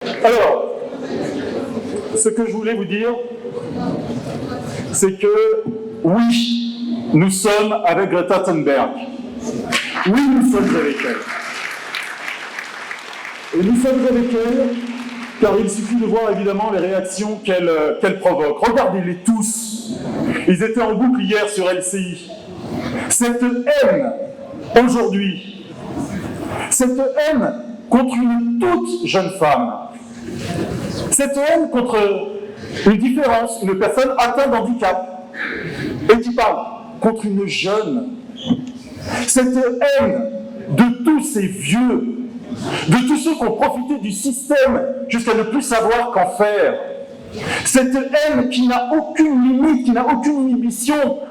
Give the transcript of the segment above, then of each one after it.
Alors, ce que je voulais vous dire, c'est que oui, nous sommes avec Greta Thunberg. Oui, nous sommes avec elle. Et nous sommes avec elle, car il suffit de voir évidemment les réactions qu'elle provoque. Regardez-les tous. Ils étaient en boucle hier sur LCI. Cette haine, aujourd'hui, cette haine contre une toute jeune femme, cette haine contre une différence, une personne atteinte d'handicap, et qui parle contre une jeune, cette haine de tous ces vieux, de tous ceux qui ont profité du système jusqu'à ne plus savoir qu'en faire. Cette haine qui n'a aucune limite, qui n'a aucune inhibition.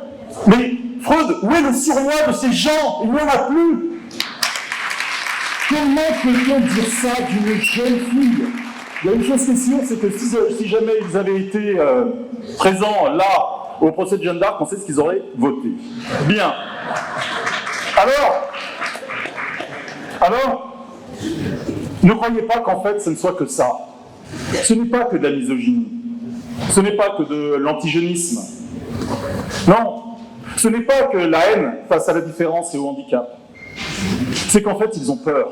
Mais Freud, où est le surmoi de ces gens? Il n'y en a plus. Comment peut-on dire ça d'une jeune fille? Il y a une chose qui est sûre, c'est que si jamais ils avaient été présents là, au procès de Jeanne d'Arc, on sait ce qu'ils auraient voté. Bien. Alors, ne croyez pas qu'en fait ce ne soit que ça. Ce n'est pas que de la misogynie. Ce n'est pas que de l'antigénisme. Non. Ce n'est pas que la haine face à la différence et au handicap. C'est qu'en fait, ils ont peur.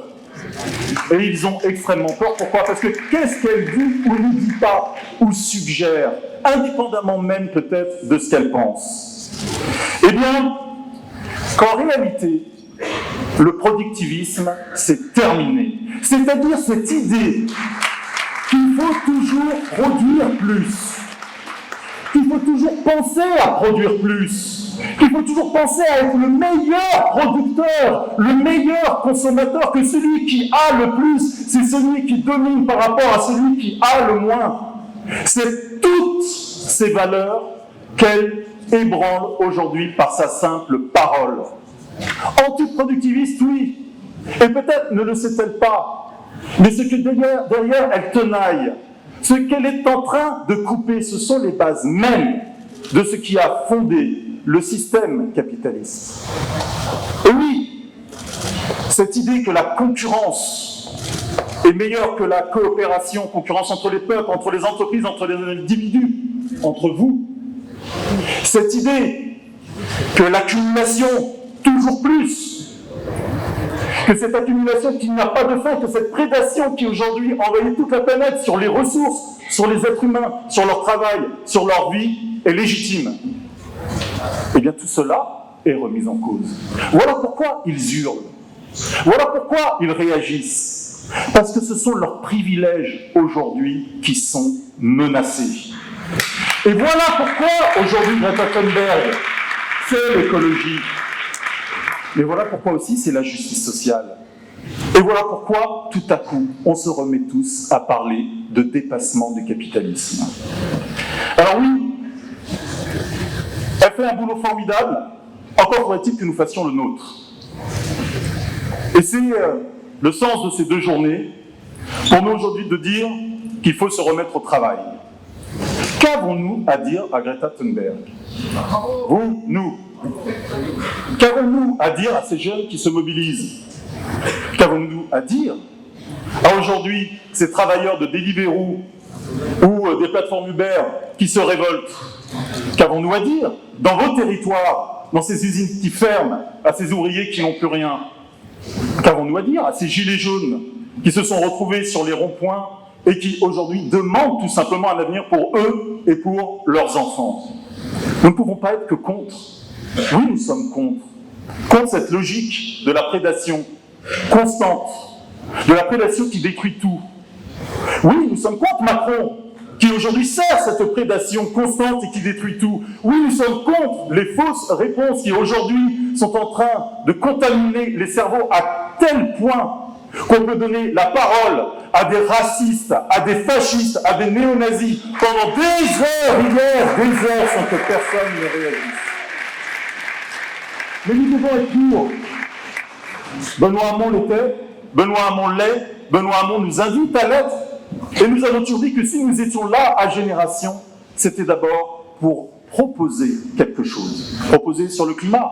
Et ils ont extrêmement peur. Pourquoi? Parce que qu'est-ce qu'elle dit ou ne dit pas, ou suggère, indépendamment même peut-être de ce qu'elle pense? Eh bien, qu'en réalité, le productivisme, c'est terminé. C'est-à-dire cette idée qu'il faut toujours produire plus, qu'il faut toujours penser à produire plus, qu'il faut toujours penser à être le meilleur producteur, le meilleur consommateur, que celui qui a le plus, c'est celui qui domine par rapport à celui qui a le moins. C'est toutes ces valeurs qu'elle ébranle aujourd'hui par sa simple parole. Antiproductiviste, oui, et peut-être ne le sait-elle pas, mais ce que derrière elle tenaille, ce qu'elle est en train de couper, ce sont les bases mêmes de ce qui a fondé le système capitaliste. Et oui, cette idée que la concurrence est meilleure que la coopération, concurrence entre les peuples, entre les entreprises, entre les individus, entre vous, cette idée que l'accumulation, toujours plus, que cette accumulation qui n'a pas de fin, que cette prédation qui aujourd'hui envahit toute la planète sur les ressources, sur les êtres humains, sur leur travail, sur leur vie, est légitime. Eh bien tout cela est remis en cause. Voilà pourquoi ils hurlent. Voilà pourquoi ils réagissent. Parce que ce sont leurs privilèges aujourd'hui qui sont menacés. Et voilà pourquoi aujourd'hui Greta Thunberg fait l'écologie. Mais voilà pourquoi aussi c'est la justice sociale. Et voilà pourquoi, tout à coup, on se remet tous à parler de dépassement du capitalisme. Alors oui, elle fait un boulot formidable, encore faudrait-il que nous fassions le nôtre. Et c'est le sens de ces 2 journées, pour nous aujourd'hui de dire qu'il faut se remettre au travail. Qu'avons-nous à dire à Greta Thunberg? Vous, nous. Qu'avons-nous à dire à ces jeunes qui se mobilisent? Qu'avons-nous à dire à aujourd'hui ces travailleurs de Deliveroo ou des plateformes Uber qui se révoltent? Qu'avons-nous à dire dans vos territoires, dans ces usines qui ferment, à ces ouvriers qui n'ont plus rien? Qu'avons-nous à dire à ces gilets jaunes qui se sont retrouvés sur les ronds-points et qui aujourd'hui demandent tout simplement un avenir pour eux et pour leurs enfants? Nous ne pouvons pas être que contre. Oui, nous sommes contre cette logique de la prédation constante, de la prédation qui détruit tout. Oui, nous sommes contre Macron, qui aujourd'hui sert cette prédation constante et qui détruit tout. Oui, nous sommes contre les fausses réponses qui aujourd'hui sont en train de contaminer les cerveaux à tel point qu'on peut donner la parole à des racistes, à des fascistes, à des néo-nazis pendant des heures sans que personne ne réagisse. Mais nous devons être pour. Benoît Hamon l'était, Benoît Hamon l'est, Benoît Hamon nous invite à l'être, et nous avons toujours dit que si nous étions là à Génération, c'était d'abord pour proposer quelque chose. Proposer sur le climat.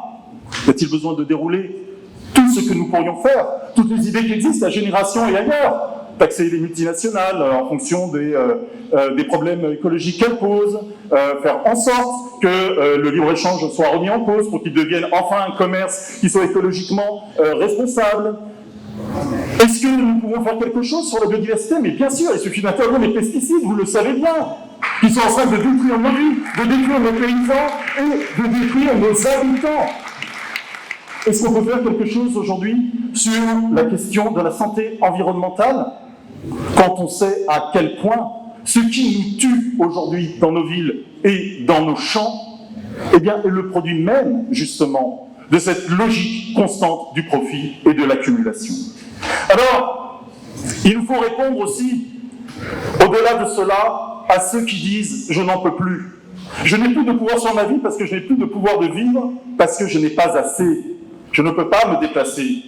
Y a-t-il besoin de dérouler tout ce que nous pourrions faire, toutes les idées qui existent à Génération et ailleurs? taxer les multinationales en fonction des problèmes écologiques qu'elles posent, faire en sorte que le libre-échange soit remis en cause pour qu'il devienne enfin un commerce qui soit écologiquement responsable. Est-ce que nous pouvons faire quelque chose sur la biodiversité? Mais bien sûr, il suffit d'interdire les pesticides, vous le savez bien, qui sont en train de détruire nos vies, de détruire nos paysans et de détruire nos habitants. Est-ce qu'on peut faire quelque chose aujourd'hui sur la question de la santé environnementale, quand on sait à quel point ce qui nous tue aujourd'hui dans nos villes et dans nos champs, eh bien, est le produit même, justement, de cette logique constante du profit et de l'accumulation. Alors, il nous faut répondre aussi, au-delà de cela, à ceux qui disent « je n'en peux plus ». Je n'ai plus de pouvoir sur ma vie parce que je n'ai plus de pouvoir de vivre, parce que je n'ai pas assez. Je ne peux pas me déplacer.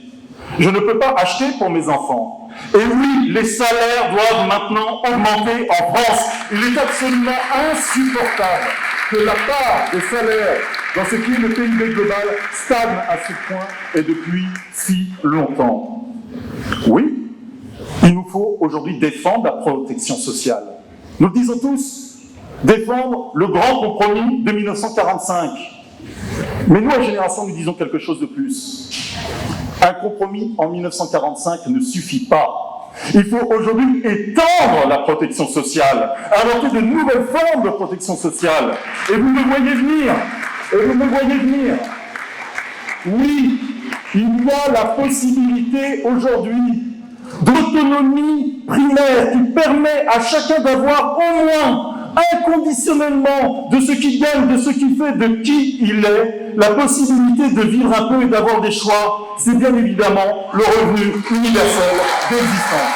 Je ne peux pas acheter pour mes enfants. Et oui, les salaires doivent maintenant augmenter en France. Il est absolument insupportable que la part des salaires dans ce qui est le PIB global stagne à ce point et depuis si longtemps. Oui, il nous faut aujourd'hui défendre la protection sociale. Nous le disons tous, défendre le grand compromis de 1945. Mais nous, à Génération, nous disons quelque chose de plus. Un compromis en 1945 ne suffit pas. Il faut aujourd'hui étendre la protection sociale, inventer de nouvelles formes de protection sociale. Et vous me voyez venir. Et vous me voyez venir. Oui, il y a la possibilité aujourd'hui d'autonomie primaire qui permet à chacun d'avoir au moins inconditionnellement de ce qu'il gagne, de ce qu'il fait, de qui il est, la possibilité de vivre un peu et d'avoir des choix, c'est bien évidemment le revenu universel d'existence.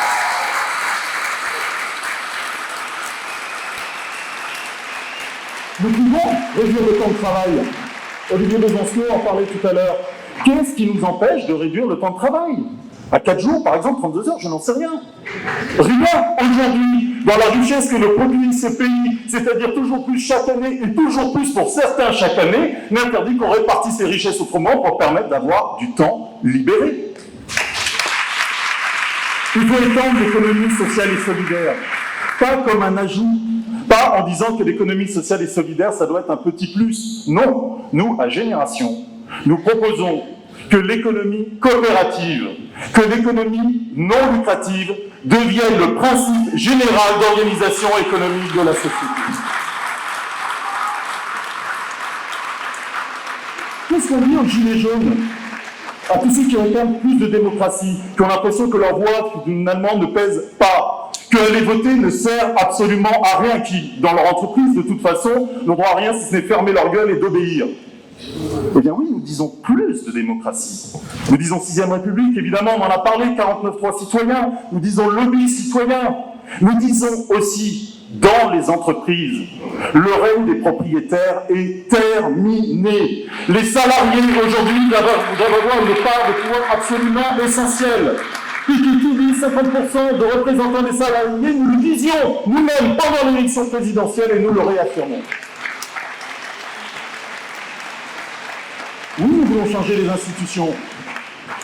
Nous pouvons réduire le temps de travail. Olivier Besancenot en parlait tout à l'heure. Qu'est-ce qui nous empêche de réduire le temps de travail? À 4 jours, par exemple, 32 heures, je n'en sais rien. Rien aujourd'hui, dans la richesse que le produit ce pays, c'est-à-dire toujours plus chaque année, et toujours plus pour certains chaque année, n'interdit qu'on répartisse ces richesses autrement pour permettre d'avoir du temps libéré. Il faut étendre l'économie sociale et solidaire, pas comme un ajout, pas en disant que l'économie sociale et solidaire, ça doit être un petit plus. Non, nous, à Génération, nous proposons que l'économie coopérative, que l'économie non lucrative devienne le principe général d'organisation économique de la société. Qu'est-ce qu'on dit aux Gilets jaunes, à tous ceux qui réclament plus de démocratie, qui ont l'impression que leur voix, finalement, ne pèse pas, qu'aller voter ne sert absolument à rien, qui, dans leur entreprise, de toute façon, n'ont droit à rien si ce n'est fermer leur gueule et d'obéir? Eh bien oui, nous disons plus de démocratie. Nous disons 6ème République, évidemment, on en a parlé, 49.3 citoyens. Nous disons lobby citoyen. Nous disons aussi, dans les entreprises, le règne des propriétaires est terminé. Les salariés, aujourd'hui, doivent avoir une part de pouvoir absolument essentielle. Qui dit 50% de représentants des salariés, nous le disions nous-mêmes pendant l'élection présidentielle et nous le réaffirmons. Oui, nous voulons changer les institutions.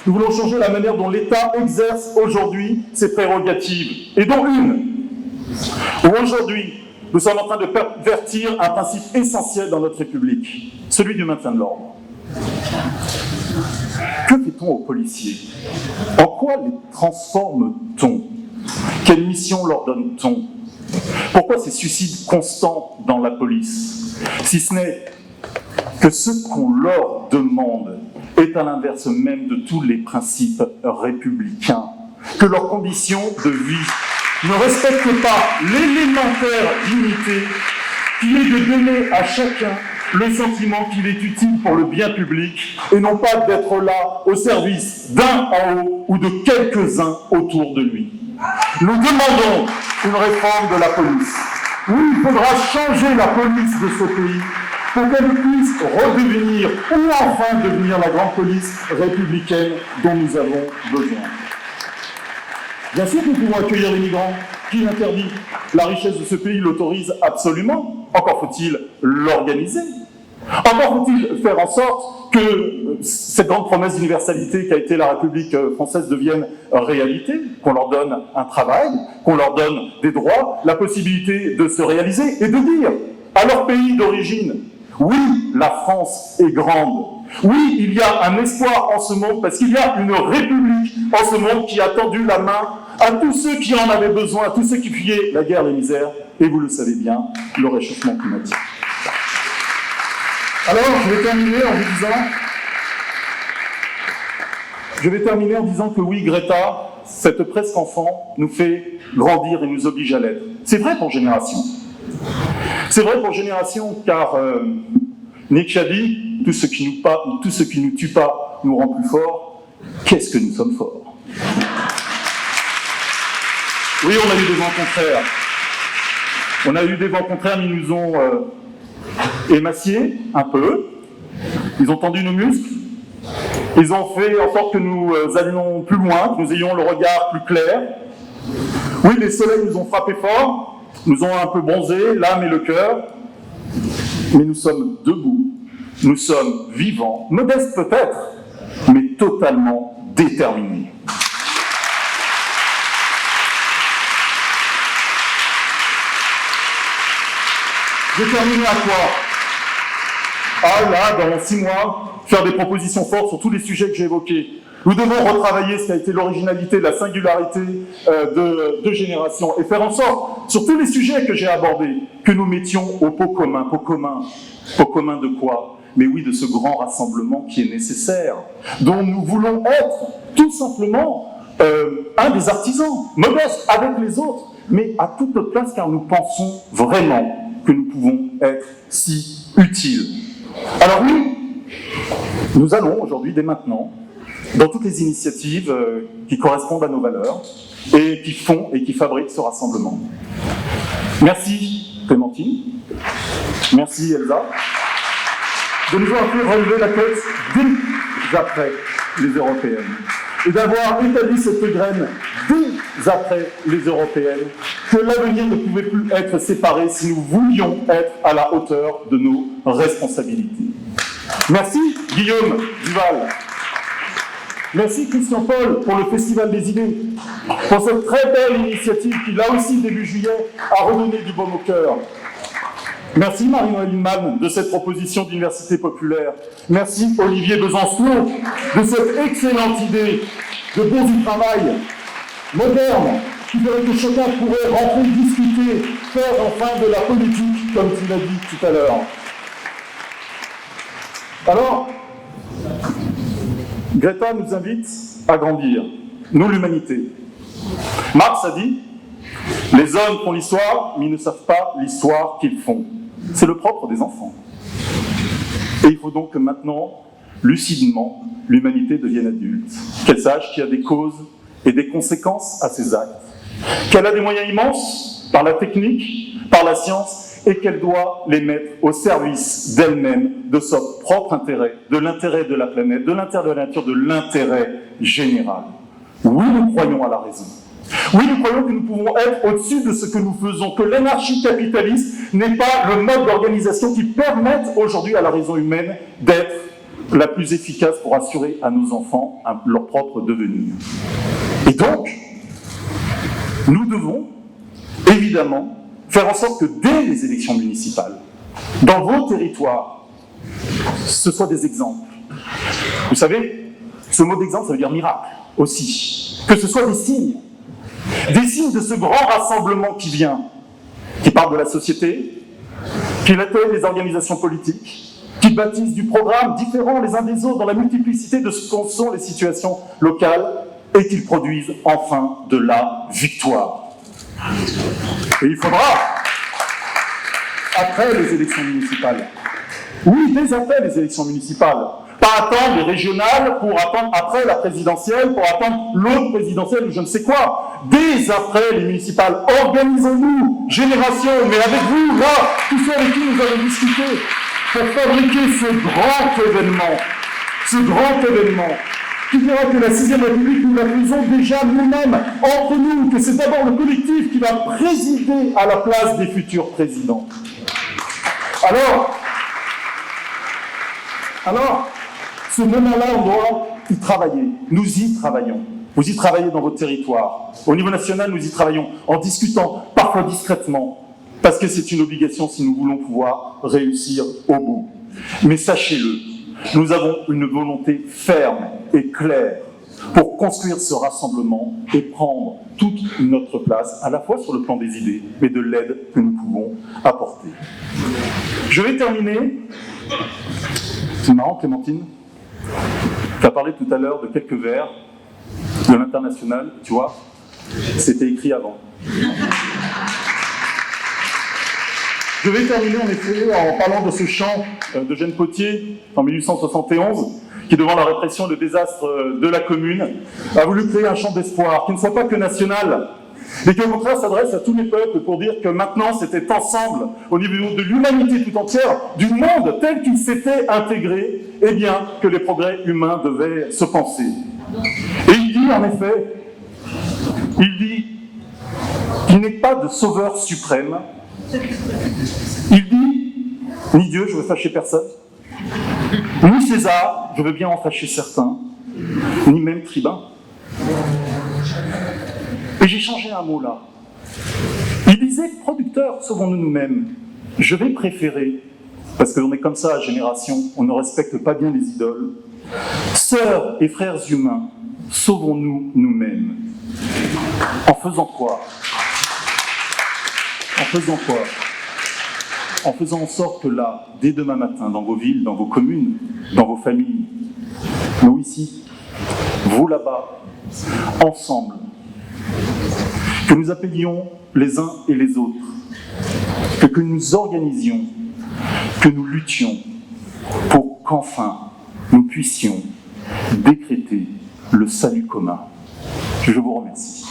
Nous voulons changer la manière dont l'État exerce aujourd'hui ses prérogatives. Et dont une, où aujourd'hui, nous sommes en train de pervertir un principe essentiel dans notre République, celui du maintien de l'ordre. Que fait-on aux policiers? En quoi les transforme-t-on? Quelle mission leur donne-t-on? Pourquoi ces suicides constants dans la police? Si ce n'est que ce qu'on leur demande est à l'inverse même de tous les principes républicains, que leurs conditions de vie ne respectent pas l'élémentaire dignité qui est de donner à chacun le sentiment qu'il est utile pour le bien public et non pas d'être là au service d'un en haut ou de quelques-uns autour de lui. Nous demandons une réforme de la police. Oui, il faudra changer la police de ce pays pour qu'elle puisse redevenir, ou enfin devenir la grande police républicaine dont nous avons besoin. Bien sûr que nous pouvons accueillir les migrants. Qui l'interdit? La richesse de ce pays l'autorise absolument. Encore faut-il l'organiser. Encore faut-il faire en sorte que cette grande promesse d'universalité qu'a été la République française devienne réalité, qu'on leur donne un travail, qu'on leur donne des droits, la possibilité de se réaliser et de dire à leur pays d'origine, oui, la France est grande, oui, il y a un espoir en ce monde parce qu'il y a une République en ce monde qui a tendu la main à tous ceux qui en avaient besoin, à tous ceux qui fuyaient la guerre, les misères, et vous le savez bien, le réchauffement climatique. Alors, je vais terminer en disant que oui, Greta, cette presque enfant, nous fait grandir et nous oblige à l'être. C'est vrai pour Génération. C'est vrai pour Génération, car Nietzsche a dit, tout ce qui nous tue pas nous rend plus forts. Qu'est-ce que nous sommes forts? Oui, on a eu des vents contraires. On a eu des vents contraires, mais ils nous ont émaciés un peu. Ils ont tendu nos muscles. Ils ont fait en sorte que nous allions plus loin, que nous ayons le regard plus clair. Oui, les soleils nous ont frappés fort, nous ont un peu bronzé, l'âme et le cœur. Mais nous sommes debout, nous sommes vivants, modestes peut-être, mais totalement déterminés. Déterminés à quoi? Ah là, dans 6 mois, faire des propositions fortes sur tous les sujets que j'ai évoqués. Nous devons retravailler ce qui a été l'originalité, la singularité de Génération et faire en sorte, sur tous les sujets que j'ai abordés, que nous mettions au pot commun. Pot commun de quoi? Mais oui, de ce grand rassemblement qui est nécessaire, dont nous voulons être tout simplement un des artisans, modestes avec les autres, mais à toute notre place, car nous pensons vraiment que nous pouvons être si utiles. Alors oui, nous allons aujourd'hui, dès maintenant, dans toutes les initiatives qui correspondent à nos valeurs et qui font et qui fabriquent ce rassemblement. Merci Clémentine, merci Elsa, de nous avoir fait relever la tête dès après les européennes et d'avoir établi cette graine dès après les européennes, que l'avenir ne pouvait plus être séparé si nous voulions être à la hauteur de nos responsabilités. Merci Guillaume Duval. Merci Christian Paul pour le Festival des idées, pour cette très belle initiative qui, là aussi, début juillet, a redonné du baume au cœur. Merci Marie-Noëlle Inman de cette proposition d'université populaire. Merci Olivier Besançon de cette excellente idée de bon du travail moderne qui ferait que chacun pourrait rentrer, discuter, faire enfin de la politique, comme tu l'as dit tout à l'heure. Alors, Greta nous invite à grandir, nous l'humanité. Marx a dit « Les hommes font l'histoire, mais ils ne savent pas l'histoire qu'ils font. » C'est le propre des enfants. Et il faut donc que maintenant, lucidement, l'humanité devienne adulte, qu'elle sache qu'il y a des causes et des conséquences à ses actes, qu'elle a des moyens immenses par la technique, par la science, et qu'elle doit les mettre au service d'elle-même, de son propre intérêt, de l'intérêt de la planète, de l'intérêt de la nature, de l'intérêt général. Oui, nous croyons à la raison. Oui, nous croyons que nous pouvons être au-dessus de ce que nous faisons, que l'énarchie capitaliste n'est pas le mode d'organisation qui permette aujourd'hui à la raison humaine d'être la plus efficace pour assurer à nos enfants leur propre devenir. Et donc, nous devons, évidemment, faire en sorte que dès les élections municipales, dans vos territoires, ce soient des exemples. Vous savez, ce mot d'exemple, ça veut dire miracle aussi. Que ce soit des signes de ce grand rassemblement qui vient, qui parle de la société, qui atteigne les organisations politiques, qui bâtissent du programme différents les uns des autres dans la multiplicité de ce qu'en sont les situations locales et qu'ils produisent enfin de la victoire. Et il faudra, après les élections municipales, oui, dès après les élections municipales, pas attendre les régionales pour attendre après la présidentielle, pour attendre l'autre présidentielle ou je ne sais quoi. Dès après les municipales, organisons-nous, Génération, mais avec vous, là, tous ceux avec qui nous avons discuté, pour fabriquer ce grand événement, qui dira que la 6e République, nous la faisons déjà nous-mêmes, entre nous, que c'est d'abord le collectif qui va présider à la place des futurs présidents. Alors, Ce moment-là, on doit y travailler. Nous y travaillons. Vous y travaillez dans votre territoire. Au niveau national, nous y travaillons en discutant, parfois discrètement, parce que c'est une obligation si nous voulons pouvoir réussir au bout. Mais sachez-le, nous avons une volonté ferme et claire pour construire ce rassemblement et prendre toute notre place, à la fois sur le plan des idées, mais de l'aide que nous pouvons apporter. Je vais terminer. C'est marrant, Clémentine. Tu as parlé tout à l'heure de quelques vers de l'international, tu vois, c'était écrit avant. Je vais terminer en effet en parlant de ce chant d'Eugène Pottier en 1871, qui, devant la répression et le désastre de la Commune, a voulu créer un chant d'espoir qui ne soit pas que national, mais qui au contraire s'adresse à tous les peuples pour dire que maintenant c'était ensemble, au niveau de l'humanité tout entière, du monde tel qu'il s'était intégré, eh bien que les progrès humains devaient se penser. Et il dit en effet, qu'il n'est pas de sauveur suprême. Il dit, ni Dieu, je veux fâcher personne, ni César, je veux bien en fâcher certains, ni même Tribun. Et j'ai changé un mot là. Il disait, producteurs, sauvons-nous nous-mêmes. Je vais préférer, parce qu'on est comme ça à génération, on ne respecte pas bien les idoles. Sœurs et frères humains, sauvons-nous nous-mêmes. En faisant quoi ? En faisant quoi ? En faisant en sorte que là, dès demain matin, dans vos villes, dans vos communes, dans vos familles, nous ici, vous là-bas, ensemble, que nous appelions les uns et les autres, que nous organisions, que nous luttions pour qu'enfin nous puissions décréter le salut commun. Je vous remercie.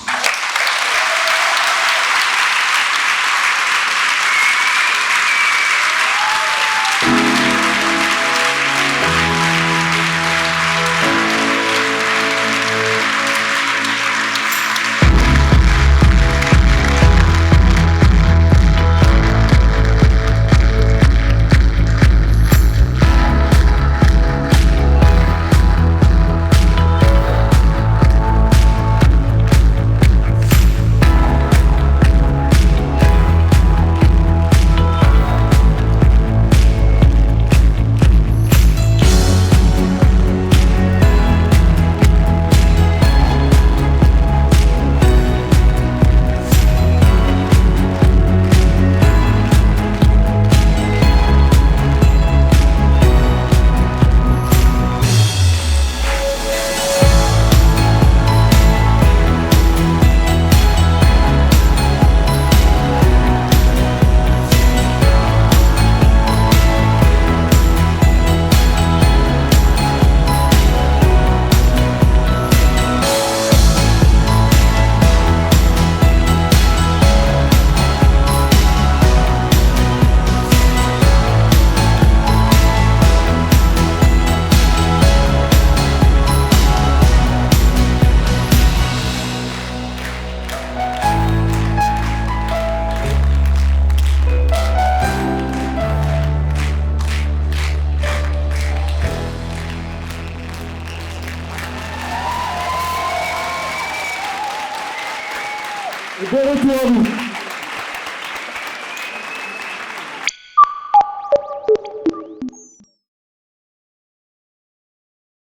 Bon retour à vous.